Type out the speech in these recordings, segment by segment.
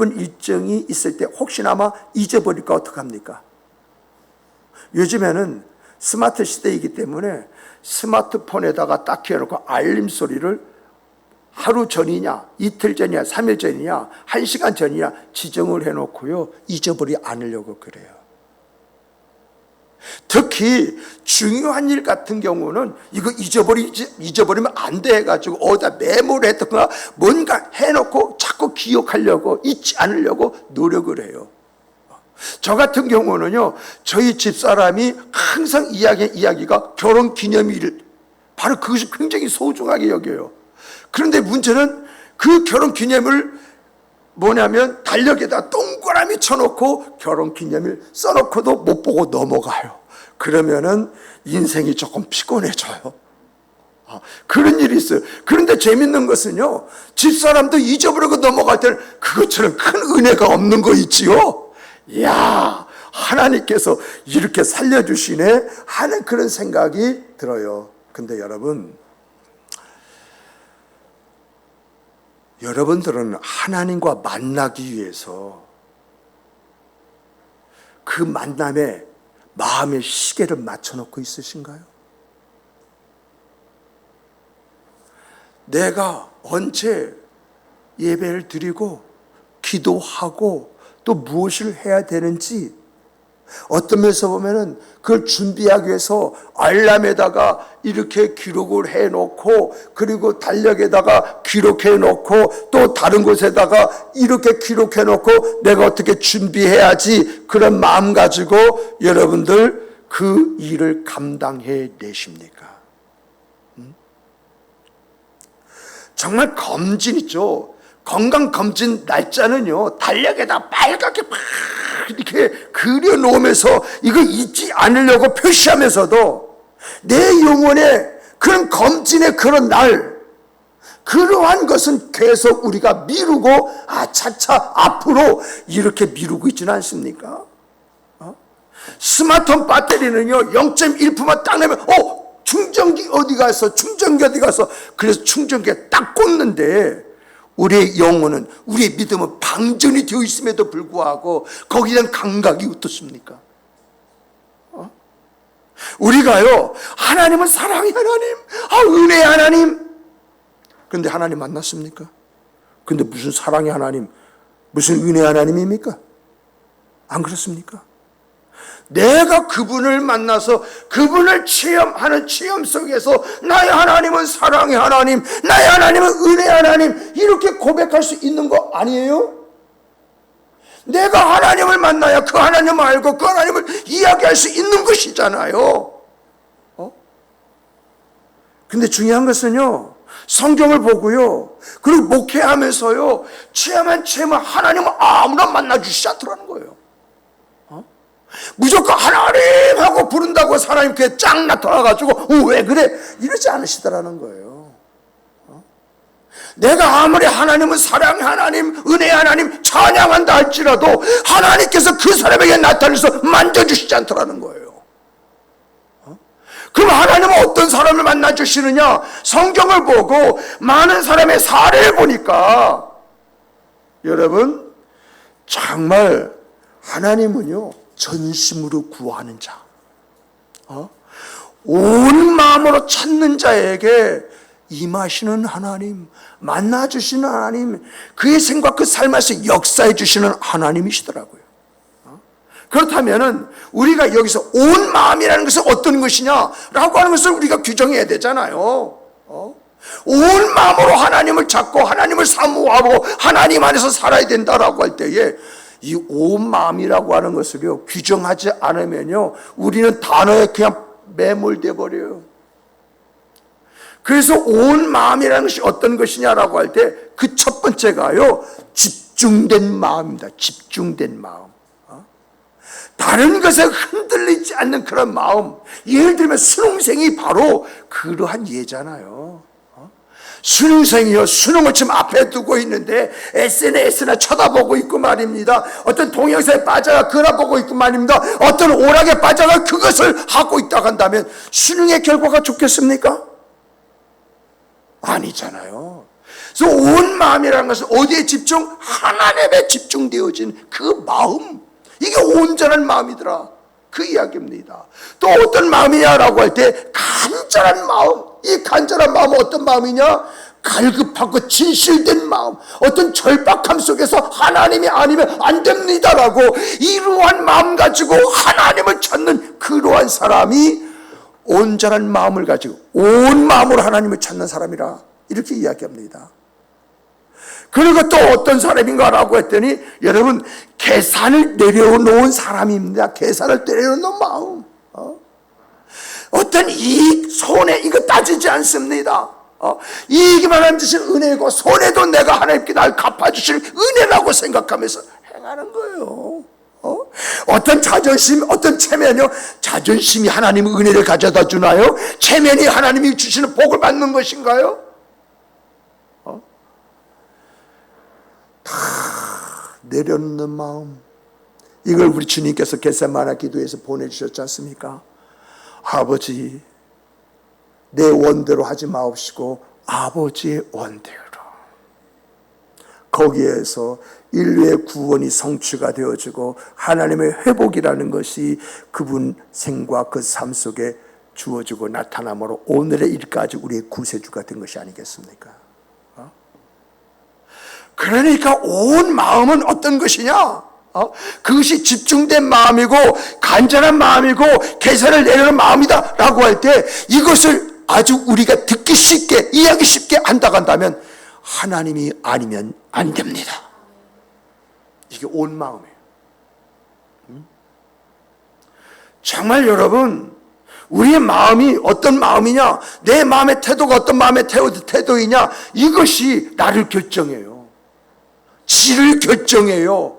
바쁜 일정이 있을 때 혹시나마 잊어버릴까 어떡합니까? 요즘에는 스마트 시대이기 때문에 스마트폰에다가 딱 켜놓고 알림 소리를 하루 전이냐, 이틀 전이냐, 3일 전이냐, 1시간 전이냐 지정을 해놓고요, 잊어버리지 않으려고 그래요. 특히 중요한 일 같은 경우는 이거 잊어버리면 안 돼 해가지고 어디다 메모를 했던가 뭔가 해놓고 자꾸 기억하려고, 잊지 않으려고 노력을 해요. 저 같은 경우는요, 저희 집사람이 항상 이야기가 결혼기념일, 바로 그것이 굉장히 소중하게 여겨요. 그런데 문제는 그 결혼기념일 뭐냐면 달력에다 동그라미 쳐놓고 결혼기념일 써놓고도 못 보고 넘어가요. 그러면은 인생이 조금 피곤해져요. 그런 일이 있어요. 그런데 재밌는 것은요, 집사람도 잊어버리고 넘어갈 때는 그것처럼 큰 은혜가 없는 거 있지요. 이야, 하나님께서 이렇게 살려주시네 하는 그런 생각이 들어요. 근데 여러분들은 하나님과 만나기 위해서 그 만남에 마음의 시계를 맞춰놓고 있으신가요? 내가 언제 예배를 드리고 기도하고 또 무엇을 해야 되는지, 어떤 면에서 보면은 그걸 준비하기 위해서 알람에다가 이렇게 기록을 해놓고, 그리고 달력에다가 기록해놓고, 또 다른 곳에다가 이렇게 기록해놓고 내가 어떻게 준비해야지, 그런 마음 가지고 여러분들 그 일을 감당해 내십니까? 정말 검진 있죠. 건강검진 날짜는요, 달력에다 빨갛게 막 이렇게 그려놓으면서 이거 잊지 않으려고 표시하면서도 내 영혼에 그런 검진의 그런 날, 그러한 것은 계속 우리가 미루고 차차 앞으로 이렇게 미루고 있지는 않습니까? 스마트폰 배터리는요 0.1%만 딱 내면 충전기 어디 가서, 충전기 어디 가서, 그래서 충전기에 딱 꽂는데 우리의 영혼은, 우리의 믿음은 방전이 되어 있음에도 불구하고 거기에 대한 감각이 어떻습니까? 우리가요, 하나님은 사랑의 하나님, 은혜의 하나님, 그런데 하나님 만났습니까? 근데 무슨 사랑의 하나님, 무슨 은혜의 하나님입니까? 안 그렇습니까? 내가 그분을 만나서 그분을 체험하는 체험 속에서 나의 하나님은 사랑의 하나님, 나의 하나님은 은혜의 하나님, 이렇게 고백할 수 있는 거 아니에요? 내가 하나님을 만나야 그 하나님을 알고 그 하나님을 이야기할 수 있는 것이잖아요. 근데 중요한 것은요, 성경을 보고요, 그리고 목회하면서요, 체험한 하나님은 아무나 만나주시지 않더라는 거예요. 무조건 하나님 하고 부른다고 하나님 그게 쫙 나타나가지고 왜 그래? 이러지 않으시더라는 거예요. 내가 아무리 하나님은 사랑의 하나님, 은혜의 하나님 찬양한다 할지라도 하나님께서 그 사람에게 나타나서 만져주시지 않더라는 거예요. 그럼 하나님은 어떤 사람을 만나주시느냐? 성경을 보고 많은 사람의 사례를 보니까 여러분, 정말 하나님은요 전심으로 구하는 자, 온 마음으로 찾는 자에게 임하시는 하나님, 만나주시는 하나님, 그의 생각 그 삶에서 역사해 주시는 하나님이시더라고요. 그렇다면은 우리가 여기서 온 마음이라는 것은 어떤 것이냐라고 하는 것을 우리가 규정해야 되잖아요. 온 마음으로 하나님을 찾고 하나님을 사모하고 하나님 안에서 살아야 된다라고 할 때에 이 온 마음이라고 하는 것을요 규정하지 않으면요 우리는 단어에 그냥 매몰돼 버려요. 그래서 온 마음이라는 것이 어떤 것이냐라고 할 때 그 첫 번째가요 집중된 마음입니다. 집중된 마음. 다른 것에 흔들리지 않는 그런 마음. 예를 들면 수능생이 바로 그러한 예잖아요. 수능생이요, 수능을 지금 앞에 두고 있는데 SNS나 쳐다보고 있고 말입니다. 어떤 동영상에 빠져가 그나 보고 있고 말입니다. 어떤 오락에 빠져가 그것을 하고 있다고 한다면 수능의 결과가 좋겠습니까? 아니잖아요. 그래서 온 마음이라는 것은 어디에 집중? 하나님에 집중되어진 그 마음. 이게 온전한 마음이더라. 그 이야기입니다. 또 어떤 마음이냐라고 할 때 간절한 마음. 이 간절한 마음은 어떤 마음이냐? 갈급하고 진실된 마음, 어떤 절박함 속에서 하나님이 아니면 안 됩니다라고 이러한 마음 가지고 하나님을 찾는 그러한 사람이 온전한 마음을 가지고 온 마음으로 하나님을 찾는 사람이라 이렇게 이야기합니다. 그리고 또 어떤 사람인가라고 했더니 여러분 계산을 내려놓은 사람입니다. 계산을 내려놓은 마음. 어떤 이익, 손해 이거 따지지 않습니다. 이익이만 안 주실 은혜고 손해도 내가 하나님께 날 갚아주실 은혜라고 생각하면서 행하는 거예요. 어떤 자존심, 어떤 체면이요? 자존심이 하나님 은혜를 가져다 주나요? 체면이 하나님이 주시는 복을 받는 것인가요? 다 내려놓는 마음. 이걸 우리 주님께서 겟세마네 기도에서 보내주셨지 않습니까? 아버지, 내 원대로 하지 마옵시고 아버지의 원대로. 거기에서 인류의 구원이 성취가 되어지고 하나님의 회복이라는 것이 그분 생과 그 삶 속에 주어지고 나타남으로 오늘의 일까지 우리의 구세주가 된 것이 아니겠습니까? 그러니까 온 마음은 어떤 것이냐? 그것이 집중된 마음이고 간절한 마음이고 계산을 내려놓은 마음이다 라고 할 때 이것을 아주 우리가 듣기 쉽게 이해하기 쉽게 한다고 한다면 하나님이 아니면 안 됩니다. 이게 온 마음이에요. 정말 여러분 우리의 마음이 어떤 마음이냐, 내 마음의 태도가 어떤 마음의 태도이냐, 이것이 나를 결정해요. 질을 결정해요.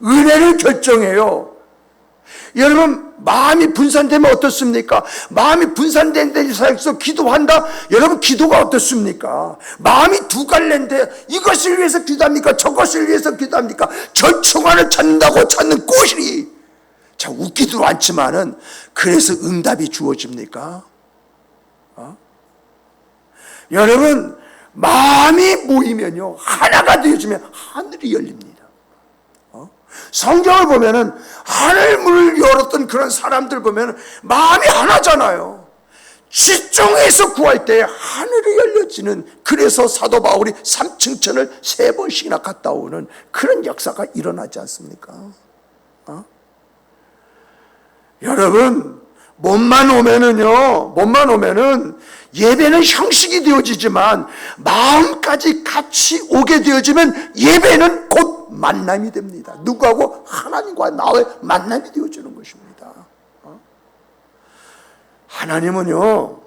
은혜를 결정해요. 여러분 마음이 분산되면 어떻습니까? 마음이 분산된 데서 기도한다? 여러분 기도가 어떻습니까? 마음이 두 갈래인데 이것을 위해서 기도합니까? 저것을 위해서 기도합니까? 절충안을 찾는다고 찾는 꼬실이 참 웃기도 않지만은 그래서 응답이 주어집니까? 여러분 마음이 모이면요 하나가 되어지면 하늘이 열립니다. 성경을 보면은 하늘문을 열었던 그런 사람들 보면은 마음이 하나잖아요. 집중해서 구할 때 하늘이 열려지는, 그래서 사도 바울이 삼층천을 3번씩이나 갔다 오는 그런 역사가 일어나지 않습니까? 여러분 몸만 오면은 예배는 형식이 되어지지만 마음까지 같이 오게 되어지면 예배는 곧 만남이 됩니다. 누구하고? 하나님과 나의 만남이 되어지는 것입니다. 하나님은요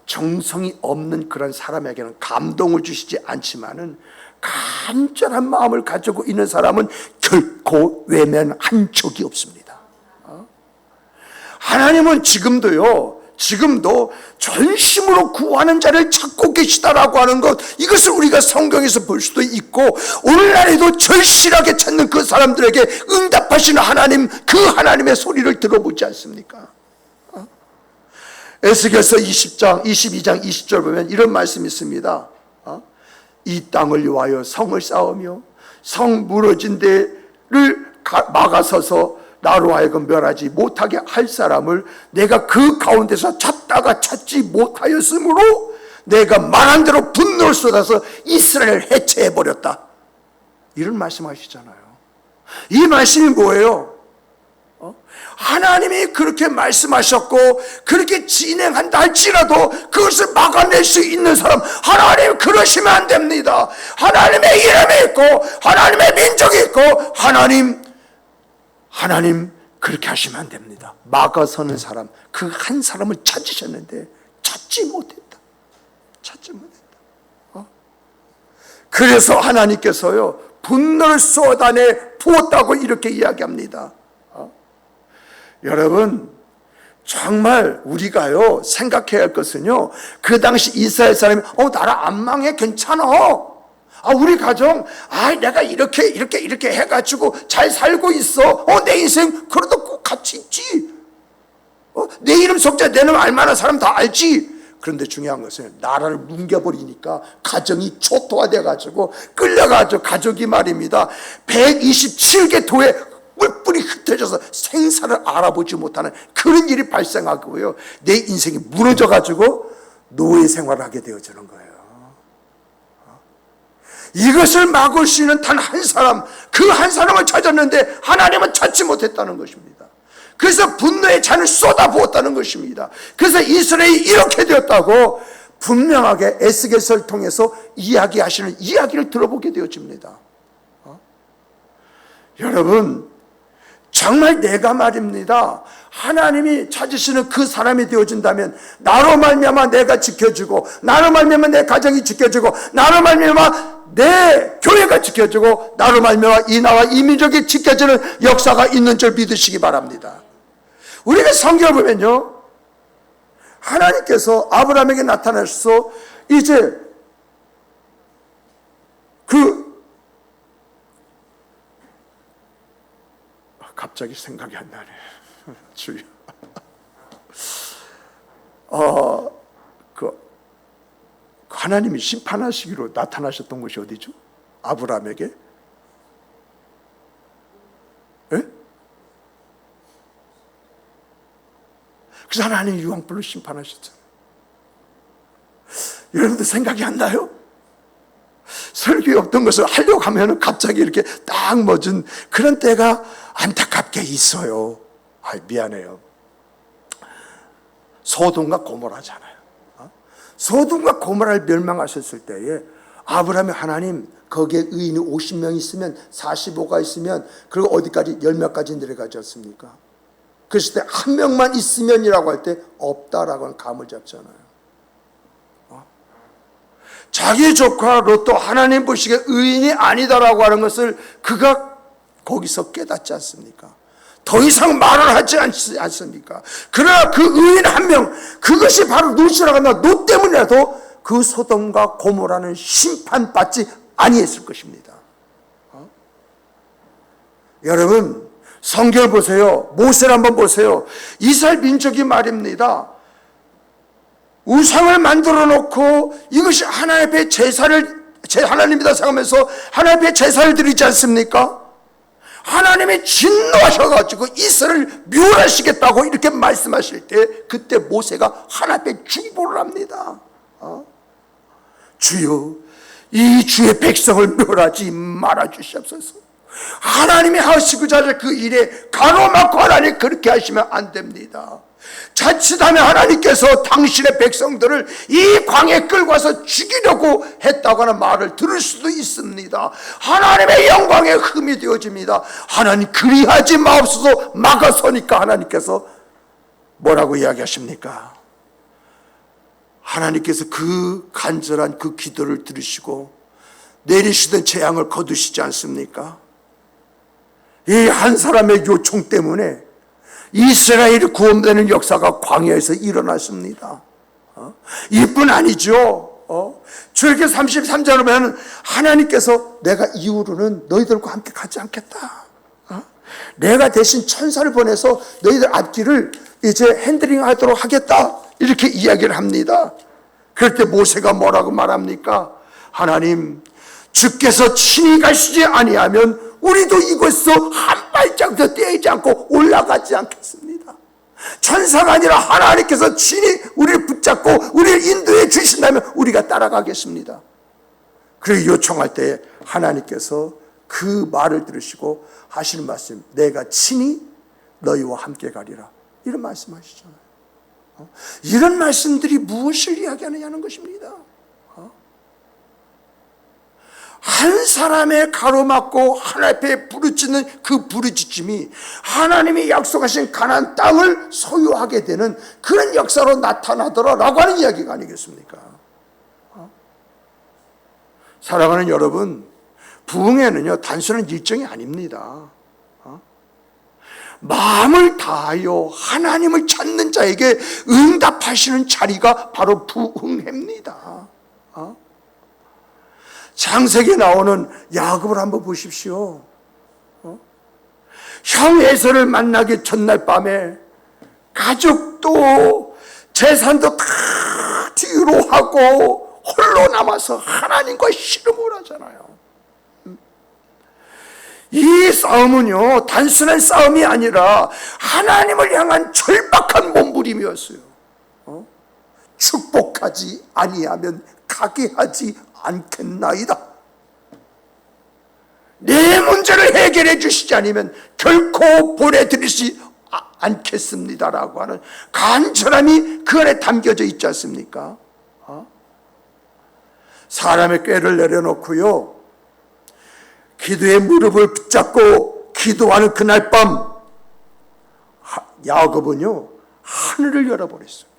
정성이 없는 그런 사람에게는 감동을 주시지 않지만은 간절한 마음을 가지고 있는 사람은 결코 외면한 적이 없습니다. 하나님은 지금도 전심으로 구하는 자를 찾고 계시다라고 하는 것, 이것을 우리가 성경에서 볼 수도 있고 오늘날에도 절실하게 찾는 그 사람들에게 응답하시는 하나님, 그 하나님의 소리를 들어보지 않습니까? 에스겔서 22장 20절 보면 이런 말씀이 있습니다. 이 땅을 위하여 성을 쌓으며 성 무너진 데를 막아서서 나로 하여금 멸하지 못하게 할 사람을 내가 그 가운데서 찾다가 찾지 못하였으므로 내가 말한 대로 분노를 쏟아서 이스라엘을 해체해버렸다. 이런 말씀하시잖아요. 이 말씀이 뭐예요? 하나님이 그렇게 말씀하셨고 그렇게 진행한다 할지라도 그것을 막아낼 수 있는 사람, 하나님 그러시면 안 됩니다. 하나님의 이름이 있고 하나님의 민족이 있고 하나님 그렇게 하시면 안 됩니다. 막아서는 사람, 그 한 사람을 찾으셨는데 찾지 못했다. 그래서 하나님께서요 분노를 쏟아내 부었다고 이렇게 이야기합니다. 여러분 정말 우리가요 생각해야 할 것은요, 그 당시 이스라엘 사람이 나라 안 망해 괜찮아, 우리 가정 내가 이렇게 해가지고 잘 살고 있어, 내 인생 그래도 꼭 같이 있지, 내 이름 석자 내 이름 알만한 사람 다 알지, 그런데 중요한 것은 나라를 뭉개버리니까 가정이 초토화돼가지고 끌려가지고 가족이 말입니다 127개 도에 뿔뿔이 흩어져서 생사를 알아보지 못하는 그런 일이 발생하고요, 내 인생이 무너져가지고 노예 생활을 하게 되어지는 거예요. 이것을 막을 수 있는 단 한 사람, 그 한 사람을 찾았는데 하나님은 찾지 못했다는 것입니다. 그래서 분노의 잔을 쏟아부었다는 것입니다. 그래서 이스라엘이 이렇게 되었다고 분명하게 에스겔서를 통해서 이야기하시는 이야기를 들어보게 되어집니다. 여러분, 정말 내가 말입니다, 하나님이 찾으시는 그 사람이 되어진다면 나로 말미암아 내가 지켜주고, 나로 말미암아 내 가정이 지켜주고, 나로 말미암아 내 교회가 지켜주고, 나로 말미암아 이 나라 이 민족이 지켜지는 역사가 있는 줄 믿으시기 바랍니다. 우리가 성경을 보면요, 하나님께서 아브라함에게 나타나셔서 이제 갑자기 생각이 안 나네. 주여. 하나님이 심판하시기로 나타나셨던 곳이 어디죠? 아브라함에게? 예? 그래서 하나님이 유황불로 심판하셨잖아요. 여러분들 생각이 안 나요? 설교에 없던 것을 하려고 하면 갑자기 이렇게 딱 멎은 그런 때가 안타깝게 있어요. 미안해요. 소돔과 고모라잖아요. 소돔과 고모라를 멸망하셨을 때에 아브라함이 하나님 거기에 의인이 50명 있으면 45가 있으면 그리고 어디까지 10명까지 내려가지 않습니까? 그랬을 때 한 명만 있으면이라고 할 때 없다라고 하는 감을 잡잖아요. 자기 조카 롯도 하나님 보시기에 의인이 아니다라고 하는 것을 그가 거기서 깨닫지 않습니까? 더 이상 말을 하지 않습니까? 그러나 그 의인 한 명, 그것이 바로 롯이라고 한다. 롯 때문이라도 그 소돔과 고모라는 심판받지 아니했을 것입니다. 여러분, 성경을 보세요. 모세를 한번 보세요. 이스라엘 민족이 말입니다, 우상을 만들어 놓고 이것이 하나님 앞에 하나님이다 생각하면서 하나님 앞에 제사를 드리지 않습니까? 하나님이 진노하셔가지고 이스라엘을 멸하시겠다고 이렇게 말씀하실 때 그때 모세가 하나님 앞에 중보를 합니다. 주여, 이 주의 백성을 멸하지 말아 주시옵소서. 하나님이 하시고자 하실 그 일에 가로막고 하나님 그렇게 하시면 안 됩니다. 자칫하면 하나님께서 당신의 백성들을 이 광에 끌고 와서 죽이려고 했다고 하는 말을 들을 수도 있습니다. 하나님의 영광에 흠이 되어집니다. 하나님 그리하지 마옵소서 막아서니까 하나님께서 뭐라고 이야기하십니까? 하나님께서 그 간절한 그 기도를 들으시고 내리시던 재앙을 거두시지 않습니까? 이 한 사람의 요청 때문에 이스라엘이 구원되는 역사가 광야에서 일어났습니다. 이뿐 아니죠. 출애굽기 33절을 보면 하나님께서 내가 이후로는 너희들과 함께 가지 않겠다. 내가 대신 천사를 보내서 너희들 앞길을 이제 핸들링 하도록 하겠다. 이렇게 이야기를 합니다. 그럴 때 모세가 뭐라고 말합니까? 하나님, 주께서 친히 가시지 아니하면 우리도 이곳에서 한 발짝도 떼지 않고 올라가지 않겠습니다. 천사가 아니라 하나님께서 친히 우리를 붙잡고 우리를 인도해 주신다면 우리가 따라가겠습니다. 그리고 요청할 때 하나님께서 그 말을 들으시고 하시는 말씀, 내가 친히 너희와 함께 가리라, 이런 말씀하시잖아요. 이런 말씀들이 무엇을 이야기하느냐는 것입니다. 한 사람의 가로막고 하나님 앞에 부르짖는 그 부르짖음이 하나님이 약속하신 가나안 땅을 소유하게 되는 그런 역사로 나타나더라라고 하는 이야기가 아니겠습니까? 사랑하는 여러분, 부흥회는요 단순한 일정이 아닙니다. 마음을 다하여 하나님을 찾는 자에게 응답하시는 자리가 바로 부흥회입니다. 창세기에 나오는 야곱을 한번 보십시오. 형 에서를 만나기 전날 밤에 가족도 재산도 다 뒤로 하고 홀로 남아서 하나님과 씨름을 하잖아요. 이 싸움은요, 단순한 싸움이 아니라 하나님을 향한 절박한 몸부림이었어요. 축복하지 아니하면 가게 하지 않겠나이다. 내 문제를 해결해 주시지 않으면 결코 보내드리지 않겠습니다라고 하는 간절함이 그 안에 담겨져 있지 않습니까? 사람의 꾀를 내려놓고요, 기도의 무릎을 붙잡고 기도하는 그날 밤 야곱은요 하늘을 열어버렸어요.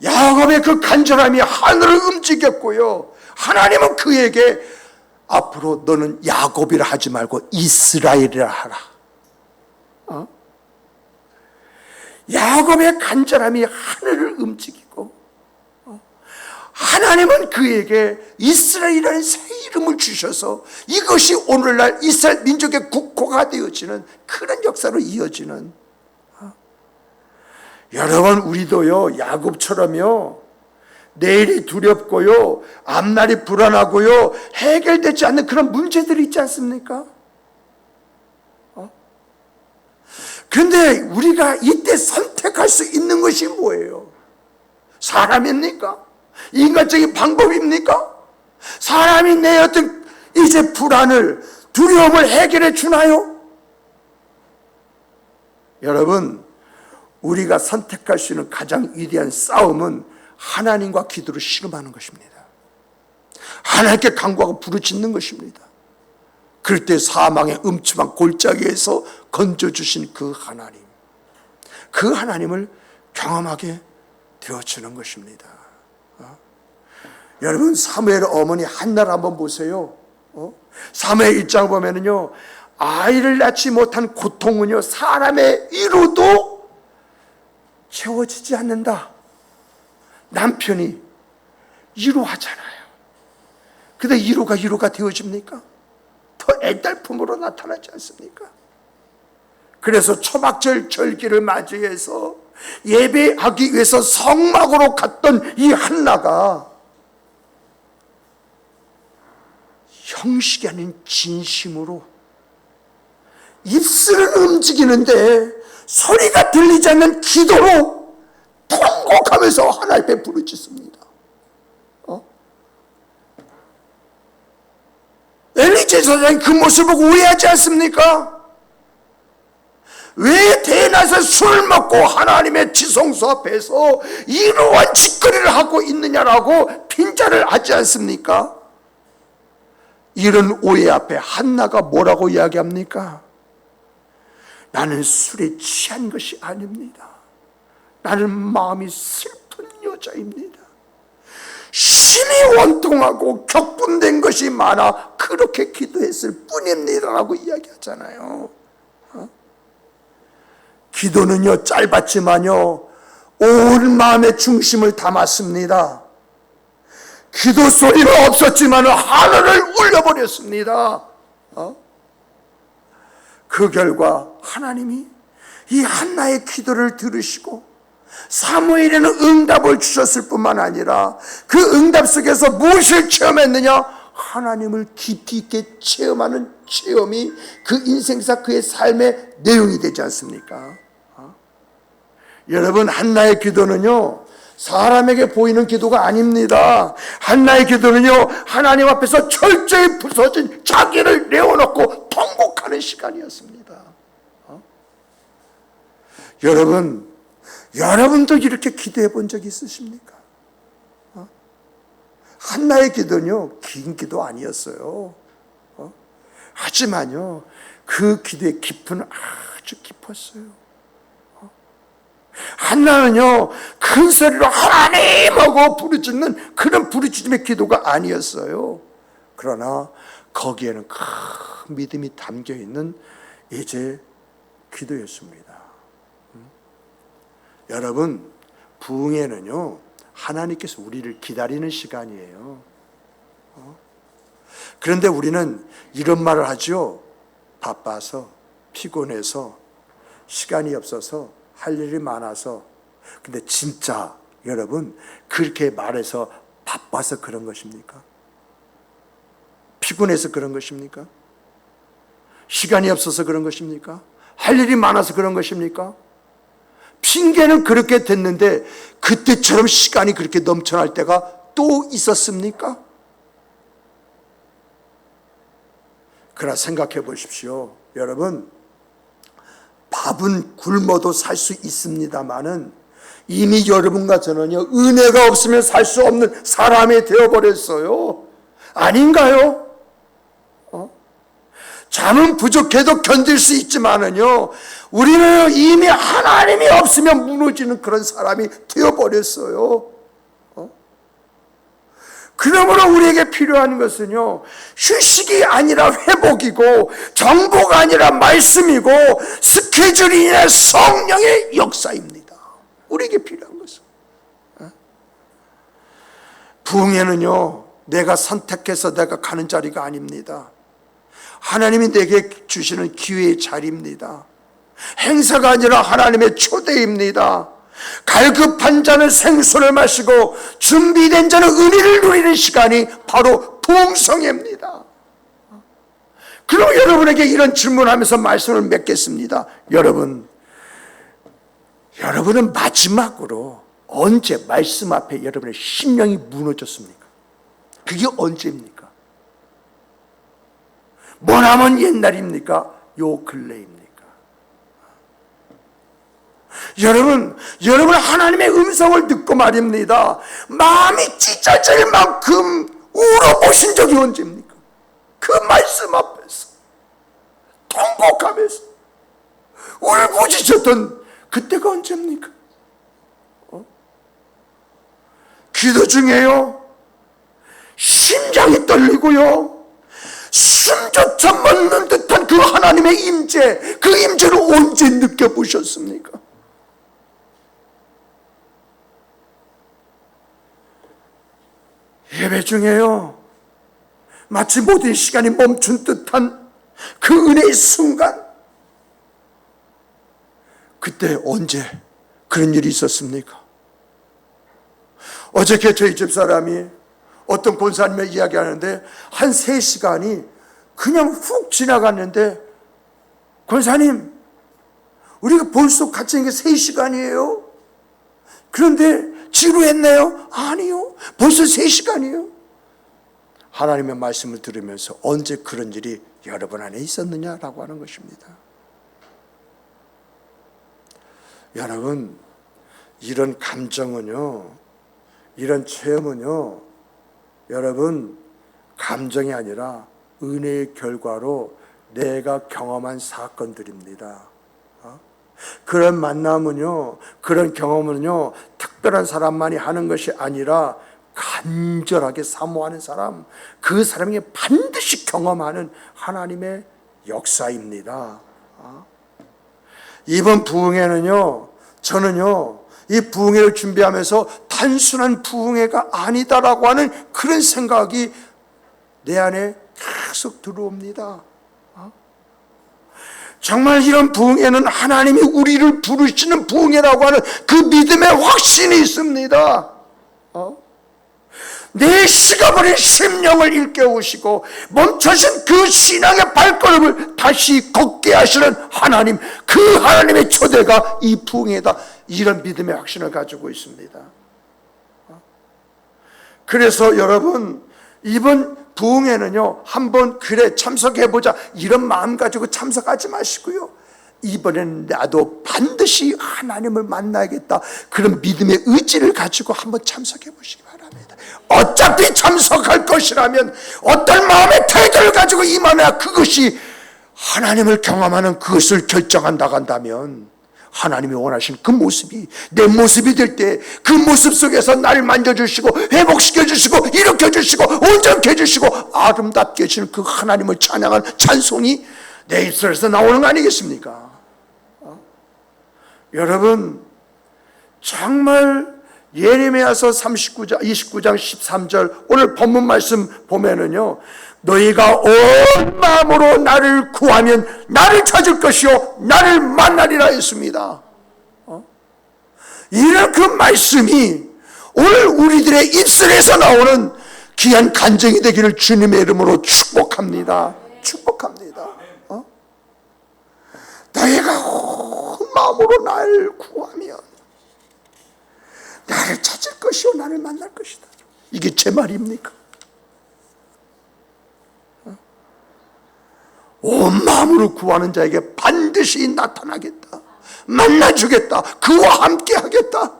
야곱의 그 간절함이 하늘을 움직였고요, 하나님은 그에게 앞으로 너는 야곱이라 하지 말고 이스라엘이라 하라. 야곱의 간절함이 하늘을 움직이고 하나님은 그에게 이스라엘이라는 새 이름을 주셔서 이것이 오늘날 이스라엘 민족의 국호가 되어지는 그런 역사로 이어지는, 여러분 우리도요 야곱처럼요 내일이 두렵고요 앞날이 불안하고요 해결되지 않는 그런 문제들이 있지 않습니까? 그런데 우리가 이때 선택할 수 있는 것이 뭐예요? 사람입니까? 인간적인 방법입니까? 사람이 내 어떤 이제 불안을, 두려움을 해결해 주나요? 여러분, 우리가 선택할 수 있는 가장 위대한 싸움은 하나님과 기도로 씨름하는 것입니다. 하나님께 간구하고 부르짖는 것입니다. 그럴 때 사망의 음침한 골짜기에서 건져주신 그 하나님, 그 하나님을 경험하게 되어주는 것입니다. 여러분 사무엘 어머니 한나를 한번 보세요. 사무엘 1장 보면은요, 아이를 낳지 못한 고통은요 사람의 위로도 채워지지 않는다. 남편이 위로하잖아요. 근데 위로가 되어집니까? 더 애달픔으로 나타나지 않습니까? 그래서 초막절 절기를 맞이해서 예배하기 위해서 성막으로 갔던 이 한나가 형식이 아닌 진심으로 입술은 움직이는데 소리가 들리지 않는 기도로 통곡하면서 하나님 앞에 부르짖습니다. 엘리 제사장이 그 모습을 보고 오해하지 않습니까? 왜 대낮에 술 먹고 하나님의 지성소 앞에서 이러한 짓거리를 하고 있느냐라고 핀자를 하지 않습니까? 이런 오해 앞에 한나가 뭐라고 이야기합니까? 나는 술에 취한 것이 아닙니다. 나는 마음이 슬픈 여자입니다. 심히 원통하고 격분된 것이 많아 그렇게 기도했을 뿐입니다라고 이야기하잖아요. 기도는요 짧았지만요 온 마음의 중심을 담았습니다. 기도 소리는 없었지만 하늘을 울려버렸습니다. 그 결과 하나님이 이 한나의 기도를 들으시고 사무엘에는 응답을 주셨을 뿐만 아니라 그 응답 속에서 무엇을 체험했느냐? 하나님을 깊이 있게 체험하는 체험이 그 인생사 그의 삶의 내용이 되지 않습니까? 여러분 한나의 기도는요 사람에게 보이는 기도가 아닙니다. 한나의 기도는요 하나님 앞에서 철저히 부서진 자기를 내어놓고 통곡하는 시간이었습니다. 여러분도 이렇게 기도해 본 적이 있으십니까? 한나의 기도는요 긴 기도 아니었어요. 하지만요 그 기도의 깊이는 아주 깊었어요. 한나는요 큰 소리로 하나님하고 부르짖는 그런 부르짖음의 기도가 아니었어요. 그러나 거기에는 큰 믿음이 담겨있는 이제 기도였습니다. 여러분 부흥회는요 하나님께서 우리를 기다리는 시간이에요. 그런데 우리는 이런 말을 하죠. 바빠서 피곤해서 시간이 없어서 할 일이 많아서. 근데 진짜 여러분 그렇게 말해서 바빠서 그런 것입니까? 피곤해서 그런 것입니까? 시간이 없어서 그런 것입니까? 할 일이 많아서 그런 것입니까? 핑계는 그렇게 됐는데 그때처럼 시간이 그렇게 넘쳐날 때가 또 있었습니까? 그러나 생각해 보십시오. 여러분, 밥은 굶어도 살 수 있습니다마는 이미 여러분과 저는요, 은혜가 없으면 살 수 없는 사람이 되어버렸어요. 아닌가요? 잠은 부족해도 견딜 수 있지만은요, 우리는 이미 하나님이 없으면 무너지는 그런 사람이 되어버렸어요. 그러므로 우리에게 필요한 것은요, 휴식이 아니라 회복이고, 정보가 아니라 말씀이고, 스케줄이 아니라 성령의 역사입니다. 우리에게 필요한 것은. 부흥회는요, 내가 선택해서 내가 가는 자리가 아닙니다. 하나님이 내게 주시는 기회의 자리입니다. 행사가 아니라 하나님의 초대입니다. 갈급한 자는 생수를 마시고 준비된 자는 은혜를 누리는 시간이 바로 부흥성회입니다. 그럼 여러분에게 이런 질문하면서 말씀을 맺겠습니다. 여러분은 마지막으로 언제 말씀 앞에 여러분의 심령이 무너졌습니까? 그게 언제입니까? 머나먼 옛날입니까? 요 근래입니까? 여러분 하나님의 음성을 듣고 말입니다, 마음이 찢어질 만큼 울어보신 적이 언제입니까? 그 말씀 앞에서 통곡하면서 울부짖었던 그때가 언제입니까? 기도 중에요, 심장이 떨리고요, 숨조차 멎는 듯한 그 하나님의 임재, 그 임재를 언제 느껴보셨습니까? 예배 중에요, 마치 모든 시간이 멈춘 듯한 그 은혜의 순간, 그때 언제 그런 일이 있었습니까? 어저께 저희 집사람이 어떤 권사님의 이야기하는데 한 3시간이 그냥 훅 지나갔는데, 권사님, 우리가 벌써 같이 있는 게 3시간이에요? 그런데 지루했네요? 아니요, 벌써 3시간이에요. 하나님의 말씀을 들으면서 언제 그런 일이 여러분 안에 있었느냐라고 하는 것입니다. 여러분, 이런 감정은요, 이런 체험은요, 여러분, 감정이 아니라 은혜의 결과로 내가 경험한 사건들입니다. 그런 만남은요, 그런 경험은요, 특별한 사람만이 하는 것이 아니라 간절하게 사모하는 사람, 그 사람이 반드시 경험하는 하나님의 역사입니다. 이번 부흥회는요, 저는요, 이 부흥회를 준비하면서 단순한 부흥회가 아니다라고 하는 그런 생각이 내 안에 계속 들어옵니다. 정말 이런 부흥회는 하나님이 우리를 부르시는 부흥회라고 하는 그 믿음의 확신이 있습니다. 내 식어버린 심령을 일깨우시고 멈춰진 그 신앙의 발걸음을 다시 걷게 하시는 하나님, 그 하나님의 초대가 이 부흥회다, 이런 믿음의 확신을 가지고 있습니다. 그래서 여러분, 이번 부흥회는요, 한번 그래 참석해보자 이런 마음 가지고 참석하지 마시고요, 이번에는 나도 반드시 하나님을 만나야겠다, 그런 믿음의 의지를 가지고 한번 참석해 보시기 바랍니다. 어차피 참석할 것이라면 어떤 마음의 태도를 가지고 임하느냐, 그것이 하나님을 경험하는 그것을 결정한다고 한다면, 하나님이 원하시는 그 모습이 내 모습이 될 때 그 모습 속에서 나를 만져주시고 회복시켜주시고 일으켜주시고 온전케 해주시고 아름답게 해주시는 그 하나님을 찬양한 찬송이 내 입술에서 나오는 거 아니겠습니까? 여러분, 정말 예레미야서 29장 13절 오늘 본문 말씀 보면은요, 너희가 온 마음으로 나를 구하면 나를 찾을 것이요 나를 만나리라 했습니다. 이런 그 말씀이 오늘 우리들의 입술에서 나오는 귀한 간증이 되기를 주님의 이름으로 축복합니다. 축복합니다. 너희가 온 마음으로 날 구하면 나를 찾을 것이요 나를 만날 것이다. 이게 제 말입니까? 온 마음으로 구하는 자에게 반드시 나타나겠다. 만나주겠다. 그와 함께 하겠다.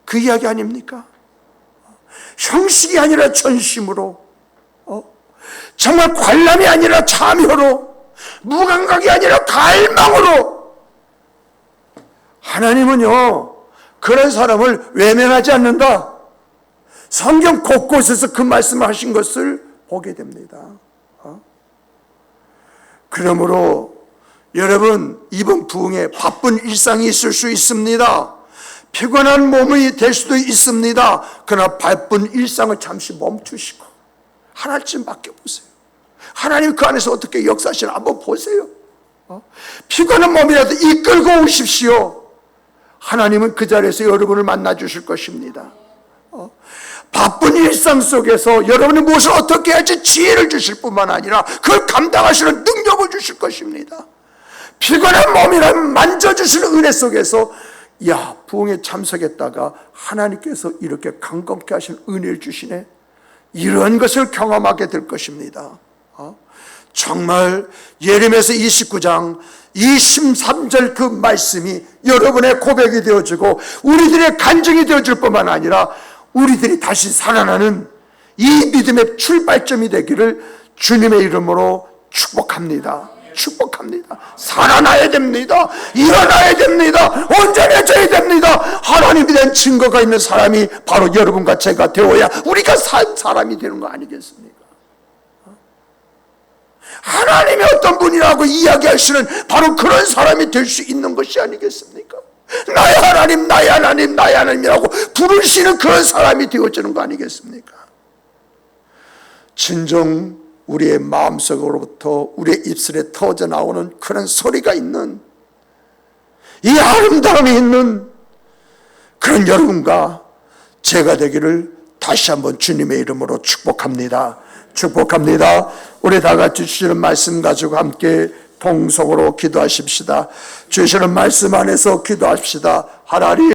그 이야기 아닙니까? 형식이 아니라 전심으로, 정말 관람이 아니라 참여로, 무감각이 아니라 갈망으로. 하나님은요 그런 사람을 외면하지 않는다. 성경 곳곳에서 그 말씀을 하신 것을 보게 됩니다. 그러므로 여러분, 이번 부흥에 바쁜 일상이 있을 수 있습니다. 피곤한 몸이 될 수도 있습니다. 그러나 바쁜 일상을 잠시 멈추시고 하나쯤 맡겨보세요. 하나님 그 안에서 어떻게 역사하시나 한번 보세요. 피곤한 몸이라도 이끌고 오십시오. 하나님은 그 자리에서 여러분을 만나 주실 것입니다. 바쁜 일상 속에서 여러분이 무엇을 어떻게 해야지 지혜를 주실 뿐만 아니라 그걸 감당하시는 능력을 주실 것입니다. 피곤한 몸이라 만져주시는 은혜 속에서 부흥에 참석했다가 하나님께서 이렇게 강건케 하시는 은혜를 주시네, 이런 것을 경험하게 될 것입니다. 정말 예레미야서 29장 23절 그 말씀이 여러분의 고백이 되어지고 우리들의 간증이 되어질 뿐만 아니라 우리들이 다시 살아나는 이 믿음의 출발점이 되기를 주님의 이름으로 축복합니다. 축복합니다. 살아나야 됩니다. 일어나야 됩니다. 온전해져야 됩니다. 하나님에 대한 증거가 있는 사람이 바로 여러분과 제가 되어야 우리가 산 사람이 되는 거 아니겠습니까? 하나님이 어떤 분이라고 이야기하시는 바로 그런 사람이 될 수 있는 것이 아니겠습니까? 나의 하나님, 나의 하나님, 나의 하나님이라고 부르시는 그런 사람이 되어지는 거 아니겠습니까? 진정 우리의 마음속으로부터 우리의 입술에 터져 나오는 그런 소리가 있는, 이 아름다움이 있는 그런 여러분과 제가 되기를 다시 한번 주님의 이름으로 축복합니다. 축복합니다. 우리 다 같이 주시는 말씀 가지고 함께 통성으로 기도하십시다. 주시는 말씀 안에서 기도합시다. 하나님,